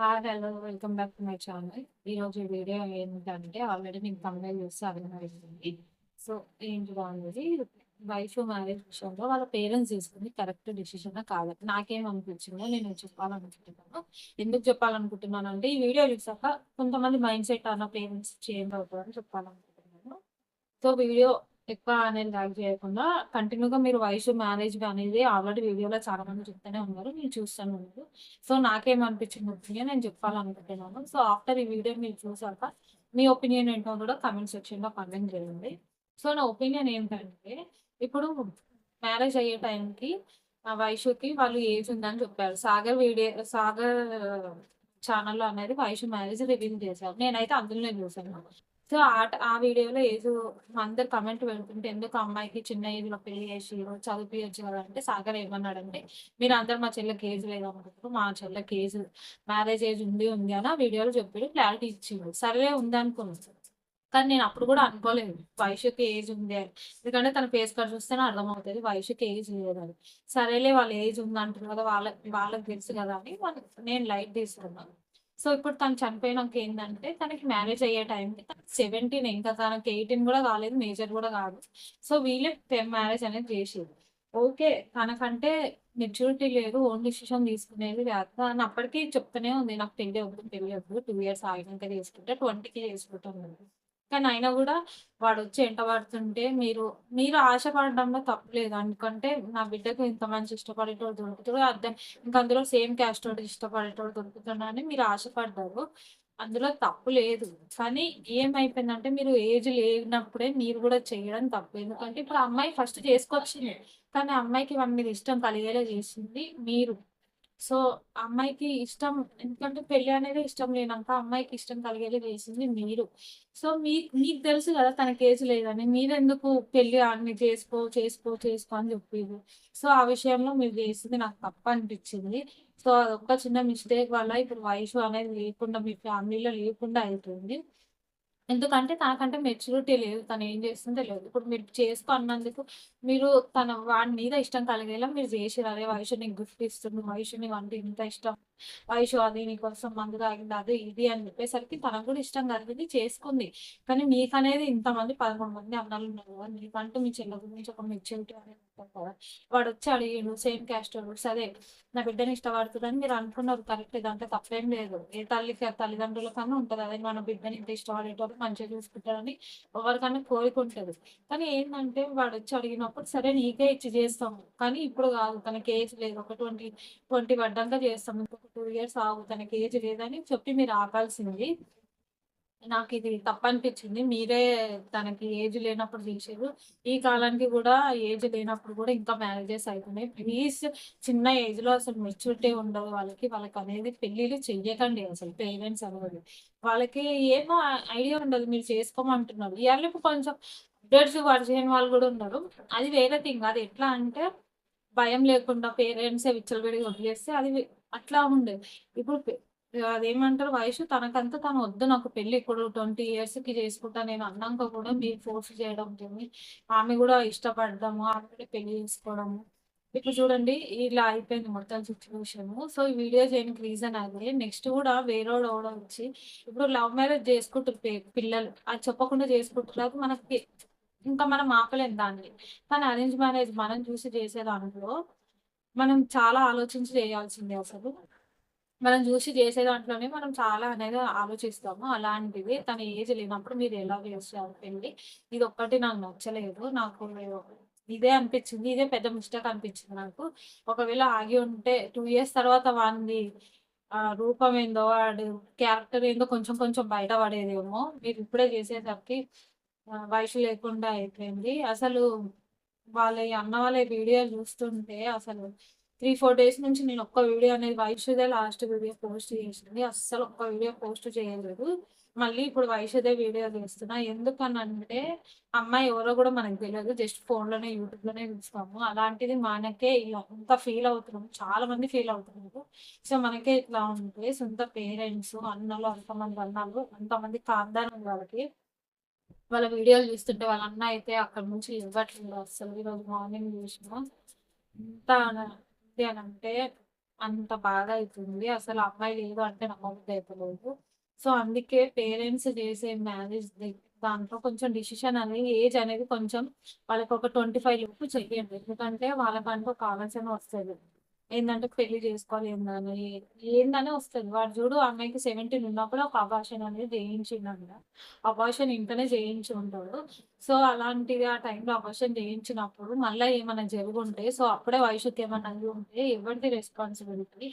Hello welcome back to my channel. ఈరోజు video ఏంటంటే already మీకు తమిళ చూస్తే అర్థమైంది. సో ఏంటిదో అనేది వైఫ్ మ్యారేజ్ విషయంలో వాళ్ళ పేరెంట్స్ తీసుకుంది కరెక్ట్ డిసిషన్ కాదు. నాకేమనిపించిందో నేను చెప్పాలనుకుంటున్నాను. ఎందుకు చెప్పాలనుకుంటున్నాను అంటే ఈ వీడియో చూసాక కొంతమంది మైండ్ సెట్ అన్న పేరెంట్స్ చేంజ్ అవుతారని చెప్పాలనుకుంటున్నాను. సో వీడియో ఎక్కువ అనేది లాగ్ చేయకుండా కంటిన్యూగా మీరు వయసు మ్యారేజ్ అనేది ఆల్రెడీ వీడియోలో చాలా మంది చెప్తూనే ఉన్నారు. మీరు చూస్తూనే ఉన్నారు. సో నాకేమనిపించింది ఒపీనియన్ నేను చెప్పాలనుకుంటున్నాను. సో ఆఫ్టర్ ఈ వీడియో మీరు చూసాక మీ ఒపీనియన్ ఏంటో కూడా కామెంట్ సెక్షన్‌లో కామెంట్ చేయండి. సో నా ఒపీనియన్ ఏంటంటే ఇప్పుడు మ్యారేజ్ అయ్యే టైంకి వైషుకి వాళ్ళు ఏజ్ ఉందని చెప్పారు. సాగర్ ఛానెల్‌లో అనేది వైషు మ్యారేజ్ రివీల్ చేశారు. నేనైతే అందులోనే చూసాను. సో, ఆ వీడియోలో అందరు కామెంట్ పెడుతుంటే, "ఎందుకు అమ్మాయికి చిన్న ఏజ్‌లో పెళ్లి చేసిర్రు, చదివిపియొచ్చు కదా!" అంటే సాగర్ ఏమన్నాడంటే, "మీరందరూ మా చెల్లెకి ఏజ్ లేదనుకుంటుర్రు. మా చెల్లెకి మ్యారేజ్ ఏజ్ ఉంది" అని ఆ వీడియోలో చెప్పిర్రు. క్లారిటీ ఇచ్చిండు. సరేలే ఉందనుకున్నా. కానీ నేను అప్పుడు కూడా అనుకోలేదు. వైషుకి ఏజ్ ఉంది అని. ఎందుకంటే తన ఫేస్ కట్ చూస్తేనే అర్థమవుతది వైషుకి ఏజ్ లేదని. సరేలే వాళ్ళు ఏజ్ ఉందంటుర్రు కదా! వాళ్ళకి తెలుసు కదా! అని నేను లైట్ తీసుకున్నాను. సో, ఇప్పుడు తను చనిపోయినంక ఏందంటే, తనకి మ్యారేజ్ అయ్యే టైంకి తనకి 17 ఇంకా తనకి 18 గూడా కాలేదు. మేజర్ గూడా కాదు. సో, వీళ్ళే మ్యారేజ్ అనేది చేషిర్రు. ఓకే. తనకంటే మెచ్యూరిటీ లేదు. ఓన్ డిసిషన్ తీసుకునేది కాదు. తను అప్పటికి చెప్తూనే ఉంది. నాకు పెళ్లి వద్దు. 2 ఇయర్స్ ఆగినంక చేసుకుంటా. 20కి చేసుకుంటాను. కానీ అయినా గూడా వాడొచ్చి ఎంట పడుతుంటే మీరు ఆశపడడంలో తప్పు లేదు. ఎందుకంటే నా బిడ్డకు ఇంత మంచి ఇష్టపడేటోడు దొరుకుతాడు. ఇంక అందులో సేమ్ క్యాస్టోడు ఇష్టపడేటోడు దొరుకుతున్నాడని మీరు ఆశపడ్డారు. అందులో తప్పు లేదు. కానీ ఏమైపోయిందంటే మీరు ఏజ్ లేనప్పుడే మీరు గూడా చేయడం తప్పు. ఎందుకంటే ఇప్పుడు ఆ అమ్మాయి ఫస్ట్ చేసుకొచ్చింది. కానీ ఆ అమ్మాయికి వాని మీద ఇష్టం కలిగేలా చేసింది మీరు. సో, అమ్మాయికి ఇష్టం ఎందుకంటే పెళ్లి అనేది ఇష్టం లేనంక అమ్మాయికి ఇష్టం కలిగేలా చేసింది మీరు. సో, మీకు తెలుసు గదా! తనకి ఏజ్ లేదని. మీరెందుకు పెళ్లి ఆడిని చేసుకో అని చెప్పిర్రు. సో, ఆ విషయంలో మీరు చేసింది నాకు తప్పనిపిచ్చింది. సో, అదొక్క చిన్న మిస్టేక్ వల్ల ఇప్పుడు వైషు అనేది లేకుండా మీ ఫ్యామిలీలో లేకుండా అయిపోయింది. ఎందుకంటే తనకంటే మెచ్యూరిటీ లేదు. తనేం చేస్తుందో తెలవదు. ఇప్పుడు మీరు చేసుకో అన్నందుకు మీరు వాడి మీద ఇష్టం కలిగేలా మీరు జేసిర్రు. అరే! వైషు నీకు గిఫ్ట్ ఇస్తుంది. వైషు నీవంటే ఇంత ఇష్టం. వైషు అది నీకోసం మందు తాగింది. అది ఇది అని చెప్పేసరికి తనకు కూడా ఇష్టం కలిగింది చేసుకుంది. కానీ మీకనేది ఇంతమంది 13 మంది అన్నలున్నారు కదా! మీకంటూ మీ చెల్లె గురించి ఒక మెచ్యూరిటీ అనేది ఉంటది కదా! వాడొచ్చి అడిగిండు సేమ్ క్యాస్టోడు. సరే నా బిడ్డని ఇష్టపడుతదని మీరు అనుకున్నారు కరెక్టే. దాంట్లో తప్పేం లేదు. ఏ తల్లికి తల్లిదండ్రులకన్నా ఉంటది. అదే మన బిడ్డని ఇంత ఇష్టపడేటోడు మంచిగా చూసుకుంటారని ఎవరికన్నా కోరికుంటది. కానీ ఏందంటే వాడొచ్చి అడిగినప్పుడు సరే నీకే ఇచ్చి చేస్తాము. కానీ ఇప్పుడు గాదు. తనకి ఏజ్ లేదు. ఒక 20 పడ్డంక చేస్తాం. ఇంకొక 2 ఇయర్స్ ఆగు. తనకి ఏజ్ లేదని చెప్పి మీరు ఆపాల్సింది. నాకిది తప్పనిపిచ్చింది. మీరే తనకి ఏజ్ లేనప్పుడు జేషిర్రు. ఈ కాలానికి గూడా ఏజ్ లేనప్పుడు గూడా ఇంకా మ్యారేజెస్ అయితున్నాయి. ప్లీజ్ చిన్న ఏజ్‌లో అసలు మెచ్యూరిటీ ఉండదు వాళ్ళకి. వాళ్ళకనేది పెళ్ళిళ్ళు చెయ్యకండి అసలు పేరెంట్స్ అనేది. వాళ్ళకి ఏమో ఐడియా ఉండదు. మీరు చేసుకోమంటున్నారు. ఇయాల రేపు కొంచెం అప్‌డేట్స్ పరిచయం వాళ్ళు గూడా ఉన్నారు. అది వేరే థింగ్. అది ఎట్లా అంటే భయం లేకుండా పేరెంట్సే విచ్చలవిడిగా వదిలేస్తే అట్లా ఉండేది. ఇప్పుడు అదేమంటారు వయసు తనకంతా తను వద్దు నాకు పెళ్లి ఇప్పుడు 20 ఇయర్స్‌కి చేసుకుంటా నేను అన్నాక కూడా మీరు ఫోర్స్ చేయడంతోని ఆమె గూడా ఇష్టపడడము, ఆమె కూడా పెళ్లి చేసుకోవడము. ఇప్పుడు చూడండి ఇలా అయిపోయింది మొత్తం సిట్యుయేషను. సో, ఈ వీడియో చేయడానికి రీజన్ అదే. నెక్స్ట్ గూడా వేరేవాడు ఎవడో వచ్చి ఇప్పుడు లవ్ మ్యారేజ్ చేసుకుంటుర్రు పిల్లలు. అది చెప్పకుండా చేసుకుంటున్నారు. ఇంకా మనం ఆపలేం దాన్ని. కానీ అరేంజ్ మ్యారేజ్ మనం చూసి చేసే దాంట్లో మనం చాలా ఆలోచించి చేయాల్సిందే అసలు. మనం జూసి జేసే దాంట్లోనే మనం చాలా అనేది ఆలోచిస్తాము. అలాంటిది తన ఏజ్ లేనప్పుడు మీరు ఎలా చేస్తారు పెళ్లి? ఇదొక్కటి నాకు నచ్చలేదు. నాకు ఇదే అనిపిచ్చింది. ఇదే పెద్ద మిస్టేక్ అనిపిచ్చింది నాకు. ఒకవేళ ఆగి ఉంటే 2 ఇయర్స్ తర్వాత వానిది రూపం ఏందో, వాడి క్యారెక్టర్ ఏందో కొంచెం కొంచెం బయట పడేదేమో. మీరిప్పుడే చేసేసరికి వయసు లేకుండా అయిపోయింది. అసలు అన్న వాళ్ళ వీడియోలు చూస్తుంటే అసలు 3, 4 డేస్ నుంచి నేను ఒక్క వీడియో అనేది వైషుదే లాస్ట్ వీడియో పోస్ట్ చేసింది. అస్సలు ఒక్క వీడియో పోస్ట్ చేయలేదు. మళ్ళీ ఇప్పుడు వైషుదే వీడియో చేస్తున్నా. ఎందుకనంటే అమ్మాయి ఎవరో గూడా మనకు తెలీదు. జస్ట్ ఫోన్‌లోనే, యూట్యూబ్‌లోనే చూస్తాము. అలాంటిది మనకే ఇలా ఇంత ఫీల్ అవుతున్నాం. చాలా మంది ఫీల్ అవుతున్నారు. సో, మనకే ఇట్లా ఉంటే సొంత పేరెంట్స్, అన్నలు అంతమంది అన్నలు, అంతమంది ఖాందానం వాళ్ళకి వాళ్ళ వీడియోలు చూస్తుంటే వాళ్ళ అన్న అయితే అక్కడి నుంచి ఇవ్వట్లేదు అస్సలు. ఈరోజు మార్నింగ్ చూసినా. ఎంత ఉంది అనంటే అంత బాధ అయితుంది. అసలు ఆ అమ్మాయి లేదు అంటే నమ్మబుద్ధి అయితలేదు. సో, అందుకే పేరెంట్స్ చేసే మ్యారేజ్ దాంట్లో కొంచెం డిసిషన్ అనేది ఏజ్ అనేది కొంచెం వాళ్ళకొక 25 లోపు చెయ్యండి. ఎందుకంటే వాళ్ళకంటూ ఒక ఆలోచన వస్తది. ఏందంటే పెళ్లి చేసుకోవాలి ఏందని వస్తది. వాడు చూడు ఆ అమ్మాయికి 17 ఉన్నప్పుడు ఒక అబార్షన్ అనేది చేయించిండంట. అబార్షన్ ఇంట్లోనే చేయించి ఉంటాడు. సో, అలాంటిది ఆ టైంలో అబార్షన్ చేయించినప్పుడు మళ్ళా ఏమన్నా జరుగుంటే సో, అప్పుడే వయసుకి ఏమన్నా అయ్యుంటే ఎవరిది రెస్పాన్సిబిలిటీ?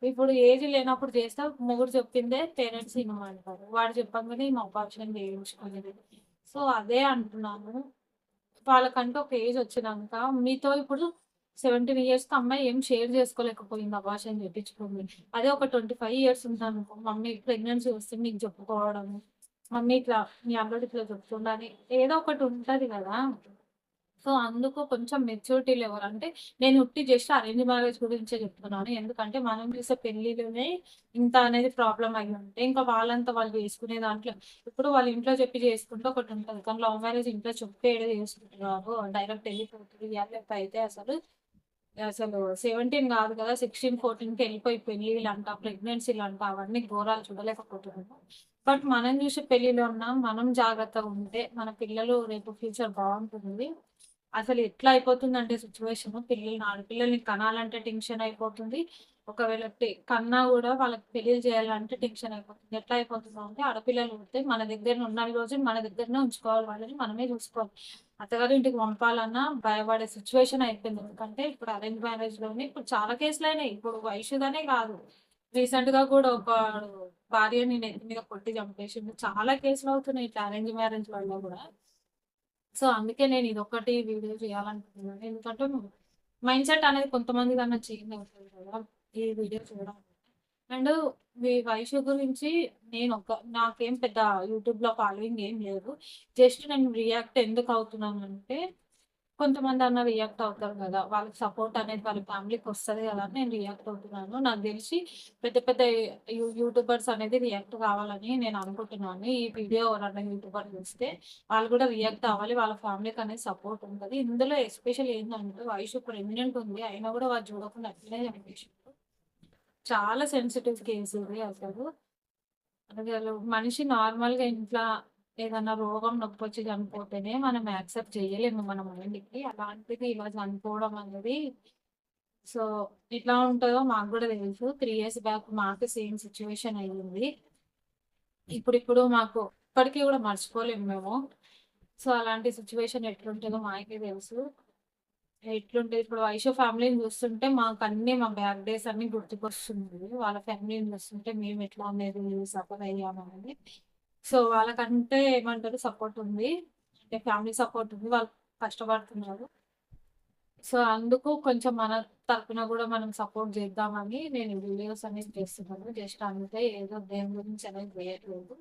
ఇప్పుడు ఏజ్ లేనప్పుడు చేస్తే మొగుడు చెప్పిందే పేరెంట్స్ ఇనమంటారు. వాడు చెప్పంగానే ఈమె అబార్షన్ చేయించుకునేది. సో, అదే అంటున్నాను. వాళ్ళకంటూ ఒక ఏజ్ వచ్చినంక మీతో ఇప్పుడు 17 ఇయర్స్‌కి అమ్మాయి ఏం షేర్ చేసుకోలేకపోయింది అబార్షన్ చేపించుకుంది. అదే ఒక 25 ఇయర్స్ ఉందనుకో, మమ్మీ ప్రెగ్నెన్సీ వస్తుంది నీకు చెప్పుకోవడము. మమ్మీ ఇట్లా మీ అల్లుడు ఇట్లా చెప్తుండు అని ఏదో ఒకటి ఉంటది గదా! సో, అందుకు కొంచెం మెచ్యూరిటీ లెవెల్ అంటే నేను ఉట్టి జస్ట్ అరేంజ్ మ్యారేజ్ గురించే చెప్తున్నాను. ఎందుకంటే మనం చూసే పెళ్ళిలోనే ఇంత అనేది ప్రాబ్లమ్ అయ్యుంటే ఇంకా వాళ్ళంతా వాళ్ళు చేసుకునే దాంట్లో ఇప్పుడు వాళ్ళ ఇంట్లో చెప్పి చేసుకుంటే ఒకటుంటది. కానీ లవ్ మ్యారేజ్ ఇంట్లో చెప్పి ఏడ చేసుకుంటున్నారు. డైరెక్ట్ ఎళ్ళిపోతుర్రు. ఇయాల రేపు అయితే అసలు అసలు 17 గాదు కదా! 16, 14కి ఎళ్ళిపోయి పెళ్ళిళ్ళంట, ప్రెగ్నెన్సీలంట అవన్నీ ఘోరాలు చూడలేకపోతున్నాము. బట్ మనం చూసే పెళ్ళిలో ఉన్నాం. మనం జాగ్రత్తగుంటే మన పిల్లలు రేపు ఫ్యూచర్ బావుంటుంది. అసలు ఎట్లా అయిపోతుందంటే సిట్యుయేషను పిల్లల్ని ఆడపిల్లల్ని కనాలంటే టెన్షన్ అయిపోతుంది. ఒకవేళ కన్నా గూడా వాళ్ళకి పెళ్లిలు చేయాలంటే టెన్షన్ అయిపోతుంది. ఎట్లా అయిపోతుందంటే ఆడపిల్లలు పుడితే మన దగ్గర ఉన్నన్ని రోజులు మన దగ్గరనే ఉంచుకోవాలి వాళ్ళని. మనమే చూసుకోవాలి. అత్తగారింటికి పంపాలన్నా భయపడే సిట్యుయేషన్ అయిపోయింది. ఎందుకంటే ఇప్పుడు అరేంజ్ మ్యారేజ్‌లోనే ఇప్పుడు చాలా కేసులయినాయి. ఇప్పుడు వైషుదనే గాదు. రీసెంట్‌గా కూడా ఒకడు భార్యని నెత్తి మీద కొట్టి చంపేసిండు. చాలా కేసులవుతున్నాయి ఇట్లా అరేంజ్ మ్యారేజ్ వల్ల గూడా. సో, అందుకే నేను ఇదొక్కటి వీడియో చేయాలనుకుంటున్నాను. ఎందుకంటే మైండ్‌సెట్ అనేది కొంతమందికన్నా చేంజ్ అవుతది కదా! ఈ వీడియో చూడడం వల్ల. అండ్ మీ వైషు గురించి నాకేం పెద్ద యూట్యూబ్‌లో ఫాలోయింగ్ ఏం లేదు. జస్ట్ నేను రియాక్ట్ ఎందుకు అవుతున్నానంటే కొంతమందన్నా రియాక్ట్ అవుతారు గదా! వాళ్ళకి సపోర్ట్ అనేది వాళ్ళ ఫ్యామిలీకొస్తది గదా! అని నేను రియాక్ట్ అవుతున్నాను. నాకు దెలిసి పెద్ద పెద్ద యూట్యూబర్స్ అనేది రియాక్ట్ కావాలని నేను అనుకుంటున్నాను. ఈ వీడియో ఎవరన్నా యూట్యూబర్ చూస్తే వాళ్ళు గూడా రియాక్ట్ అవ్వాలి. వాళ్ళ ఫ్యామిలీకనేది సపోర్ట్ ఉంటది. ఇందులో ఎస్పెషల్ ఏందంటే వైషు ప్రెగ్నెంట్ ఉంది. అయినా గూడా వాడు చూడకుండా అట్లనే చంపేసిండు. చాలా సెన్సిటివ్ కేస్ ఇది అసలు. అసలు మనిషి నార్మల్‌గా ఇంట్ల ఏదన్నా రోగం, నొప్పొచ్చి చనిపోతేనే మనం యాక్సెప్ట్ చేయలేము మన మైండ్‌కి. అలాంటిది ఇలా చనిపోవడం అనేది సో, ఎట్లా ఉంటదో మాకు గూడా తెలుసు. 3 ఇయర్స్ బ్యాక్ మాకు సేమ్ సిట్యుయేషన్ అయ్యింది. ఇప్పుడిప్పుడు మాకు ఇప్పటికి గూడా మర్చిపోలేము మేము. సో, అలాంటి సిట్యుయేషన్ ఎట్లుంటదో మాకే తెలుసు. ఎట్లుంటది ఇప్పుడు వైషు ఫ్యామిలీని చూస్తుంటే మాకన్నీ మా బ్యాక్ డేస్ అన్నీ గుర్తుకొస్తుంది. వాళ్ళ ఫ్యామిలీని చూస్తుంటే మేమెట్లా అనేది సఫర్ అయ్యామనేది. సో, వాళ్ళకంటే ఏమంటారు సపోర్ట్ ఉంది. అంటే ఫ్యామిలీ సపోర్ట్ ఉంది. వాళ్ళు కష్టపడుతున్నారు. సో, అందుకు కొంచెం మన తరపున గూడా మనం సపోర్ట్ చేద్దామని నేను వీడియోస్ అనేది చేస్తున్నాను. జస్ట్ అంతే ఏదో దేని గురించి అనేది వేయట్లేదు.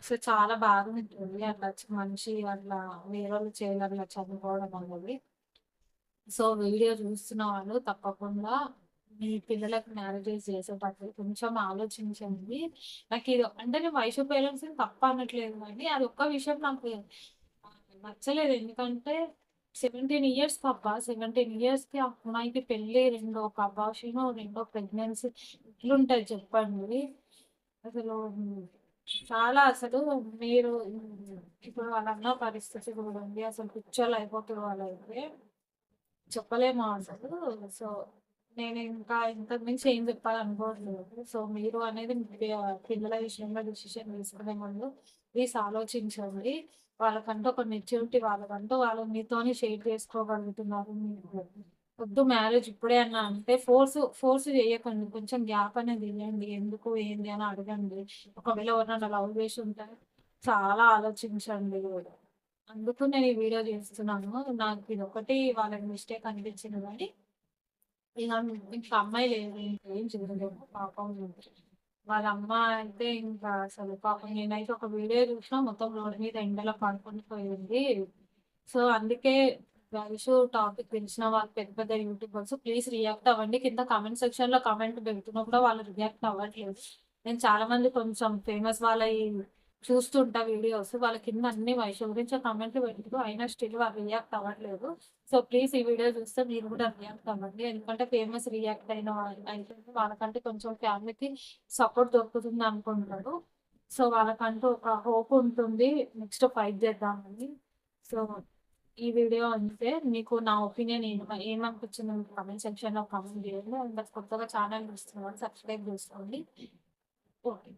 సో, చాలా బాధుంటుంది. అట్లా మనిషి అట్లా వేరోళ్ళు చేయగల చనిపోవడం అనేది. సో, వీడియో చూస్తున్న వాళ్ళు తప్పకుండా మీ పిల్లలకి మ్యారేజెస్ చేసేటప్పుడు కొంచెం ఆలోచించండి. నాకిది అంటే నేను వైషు పేరెంట్స్‌ని తప్పనట్లేదు గానీ, అదొక్క విషయం నాకు నచ్చలేదు. ఎందుకంటే 17 ఇయర్స్ పాప. 17 ఇయర్స్‌కి ఆ అమ్మాయికి పెళ్లి, రెండో ఒక అబార్షను, రెండో ప్రెగ్నెన్సీ ఎట్లుంటది చెప్పండి. అసలు చాలా అసలు మీరు ఇప్పుడు వాళ్ళన్న పరిస్థితి చూడండి. అసలు పిచ్చోళ్ళయిపోతుర్రు వాళ్ళైతే. చెప్పలేము అసలు. సో, నేను ఇంకా ఇంతకు మించి ఏం చెప్పాలనుకోవట్లేదు. సో, మీరు అనేది మీ పిల్లల విషయంలో డెసిషన్ తీసుకునే ముందు ప్లీజ్ ఆలోచించండి. వాళ్ళకంటూ ఒక మెచ్యూరిటీ వాళ్ళకంటూ వాళ్ళు మీతోని షేర్ చేసుకోగలుగుతున్నారు. మీరు వద్దు మ్యారేజ్ ఇప్పుడే అన్నా అంటే ఫోర్స్ చేయకండి. కొంచెం గ్యాప్ అనేది ఇయ్యండి. ఎందుకు ఏంది అని అడగండి. ఒకవేళ ఎవరినైనా లవ్ చేసి ఉంటే చాలా ఆలోచించండి. అందుకు నేను ఈ వీడియో చేస్తున్నాను. నాకు ఇదొక్కటి వాళ్ళకి మిస్టేక్ అనిపించింది గానీ, ఇక ఇంకా అమ్మాయి లేదు. ఇంకేం చేయలేము. పాపం వాళ్ళ అమ్మ అయితే ఇంకా అసలు పాపం నేనైతే ఒక వీడియో చూసినా మొత్తం రోడ్డు మీద ఎండలో పడుకొని పోయింది. సో, అందుకే గర్ల్స్ టాపిక్ తెలిసిన వాళ్ళు పెద్ద పెద్ద యూట్యూబర్స్ ప్లీజ్ రియాక్ట్ అవ్వండి. కింద కామెంట్ సెక్షన్‌లో కామెంట్ పెడుతున్నా కూడా వాళ్ళు రియాక్ట్ అవ్వట్లేదు. నేను చాలా మంది కొంచెం ఫేమస్ వాళ్ళయి చూస్తుంటా వీడియోస్. వాళ్ళ కింద అన్ని వైషు గురించే కామెంట్లు పెడుతుర్రు. అయినా స్టిల్ వాళ్ళు రియాక్ట్ అవ్వట్లేదు. సో, ప్లీజ్ ఈ వీడియో చూస్తే మీరు కూడా రియాక్ట్ అవ్వండి. ఎందుకంటే ఫేమస్ రియాక్ట్ అయితే వాళ్ళకంటే కొంచెం ఫ్యామిలీకి సపోర్ట్ దొరుకుతుంది అనుకుంటారు. సో, వాళ్ళకంటూ ఒక హోప్ ఉంటుంది. నెక్స్ట్ ఫైట్ చేద్దామని. సో, ఈ వీడియో అంతే. మీకు నా ఒపీనియన్ ఏమనిపించిందో కామెంట్ సెక్షన్‌లో కామెంట్ చేయండి. అండ్ కొత్తగా ఛానల్ చూస్తున్న వాళ్ళు సబ్స్క్రైబ్ చేసుకోండి. ఓకే.